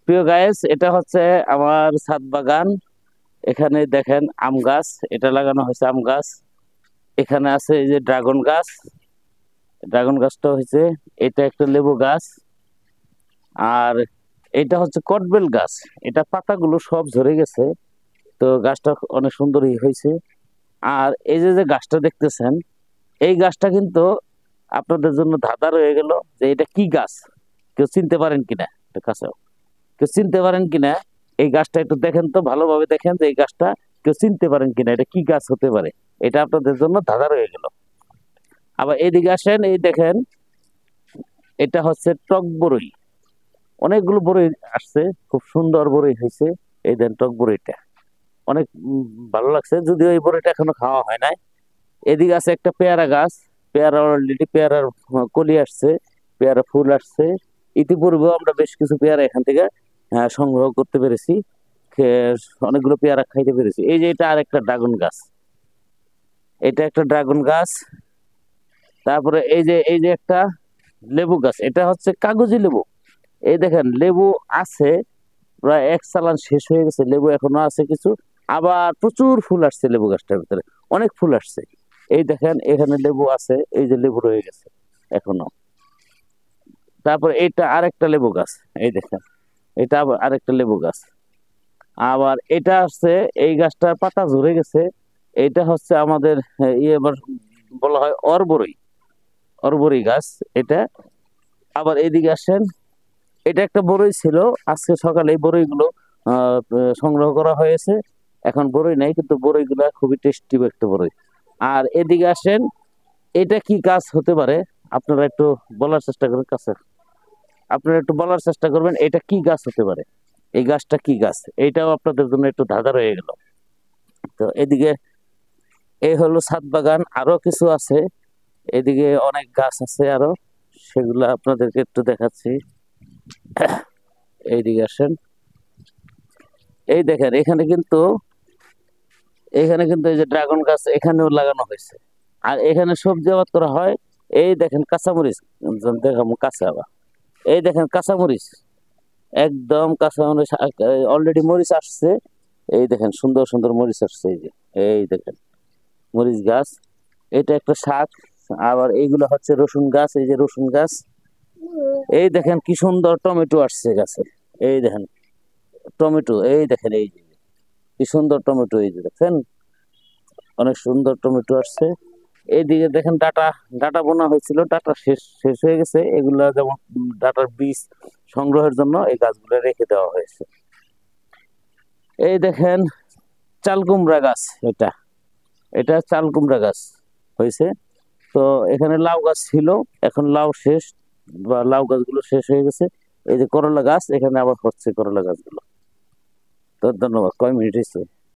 প্রিয় গাইস, এটা হচ্ছে আমার ছাদ বাগান। এখানে দেখেন আম গাছ, এটা লাগানো হয়েছে আম গাছ। এখানে আছে এই যে ড্রাগন গাছ, ড্রাগন গাছটা হয়েছে। এটা একটা লেবু গাছ। আর এটা হচ্ছে কটবেল গাছ। এটা পাতাগুলো সব ঝরে গেছে, তো গাছটা অনেক সুন্দরই হয়েছে। আর এই যে যে গাছটা দেখতেছেন, এই গাছটা কিন্তু আপনাদের জন্য ধাঁধা রয়ে গেল যে এটা কি গাছ, কেউ চিনতে পারেন কিনা। একটু কাছে কেউ চিনতে পারেন কিনা এই গাছটা একটু দেখেন তো, ভালোভাবে দেখেন যে এই গাছটা কেউ চিনতে পারেন কিনা, এটা কি গাছ হতে পারে। এটা আপনাদের জন্য ধাঁধা রয়ে গেল। আবার এইদিকে আসেন, এই দেখেন, এটা হচ্ছে টক বড়ই। অনেকগুলো বড়ই আসছে, খুব সুন্দর বড়ই হয়েছে। এই দেন টক বড়ইটা অনেক ভালো লাগছে, যদিও এই বড়ইটা এখনো খাওয়া হয় নাই। এদিকে আছে একটা পেয়ারা গাছ। পেয়ারা অলরেডি পেয়ারার কলি আসছে, পেয়ারা ফুল আসছে। ইতিপূর্বেও আমরা বেশ কিছু পেয়ারা এখান থেকে সংগ্রহ করতে পেরেছি। অনেকগুলো পেয়ারা খাইতে পেরেছি। এই যে এটা আরেকটা ড্রাগন গাছ, এটা একটা ড্রাগন গাছ। তারপরে এই যে একটা লেবু গাছ, এটা হচ্ছে কাগজি লেবু। এই দেখেন লেবু আছে, প্রায় এক চালান শেষ হয়ে গেছে, লেবু এখনো আছে কিছু। আবার প্রচুর ফুল আসছে লেবু গাছটার ভিতরে, অনেক ফুল আসছে। এই দেখেন এখানে লেবু আছে, এই যে লেবু রয়ে গেছে এখনো। তারপর এটা আরেকটা লেবু গাছ, এই দেখেন, এটা আবার আরেকটা লেবু গাছ। আবার এটা হচ্ছে, এই গাছটার পাতা ঝরে গেছে। এটা হচ্ছে আমাদের এবার বলা হয় অরবরই, অরবরি গাছ এটা। আবার এইদিকে আসেন, এটা একটা বড়ই ছিল, আজকে সকালে এই বড়ইগুলো সংগ্রহ করা হয়েছে। এখন বড়ই নাই, কিন্তু বড়ইগুলা খুবই টেস্টি একটা বড়ই। আর এদিকে আসেন, এটা কি গাছ হতে পারে, আপনারা একটু বলার চেষ্টা করবেন কাছে। আপনারা একটু বলার চেষ্টা করবেন এটা কি গাছ হতে পারে, এই গাছটা কি গাছ। এইটাও আপনাদের জন্য একটু ধাঁধা রয়ে গেল। তো এদিকে এই হলো ছাদ বাগান, আরো কিছু আছে। এদিকে অনেক গাছ আছে আরো, সেগুলো আপনাদেরকে একটু দেখাচ্ছি। এইদিকে আসেন, এই দেখেন এখানে কিন্তু এই যে ড্রাগন গাছ এখানেও লাগানো হয়েছে। আর এখানে সবজি আবাদ করা হয়। এই দেখেন কাঁচামরিচ, দেখাবো কাঁচা আবার। এই দেখেন কাঁচামরিচ, একদম কাঁচামরিচ, অলরেডি মরিচ আসছে। এই দেখেন সুন্দর সুন্দর মরিচ আসছে, এই যে এই দেখেন মরিচ গাছ। এটা একটা শাক। আবার এইগুলো হচ্ছে রসুন গাছ, এই যে রসুন গাছ। এই দেখেন কি সুন্দর টমেটো আসছে গাছে। এই দেখেন টমেটো, এই দেখেন এই যে কি সুন্দর টমেটো, এই যে দেখেন অনেক সুন্দর টমেটো আসছে। এইদিকে দেখেন ডাটা, ডাটা বোনা হয়েছিল, ডাটা শেষ শেষ হয়ে গেছে। এগুলা যেমন ডাটার বীজ সংগ্রহের জন্য এই গাছগুলো রেখে দেওয়া হয়েছে। এই দেখেন চাল কুমড়া গাছ, এটা এটা চাল কুমড়া গাছ হয়েছে। তো এখানে লাউ গাছ ছিল, এখন লাউ শেষ, বা লাউ গাছগুলো শেষ হয়ে গেছে। এই যে করলা গাছ, এখানে আবার হচ্ছে করলা গাছগুলো। তো ধন্যবাদ। কয় মিনিট হয়েছে?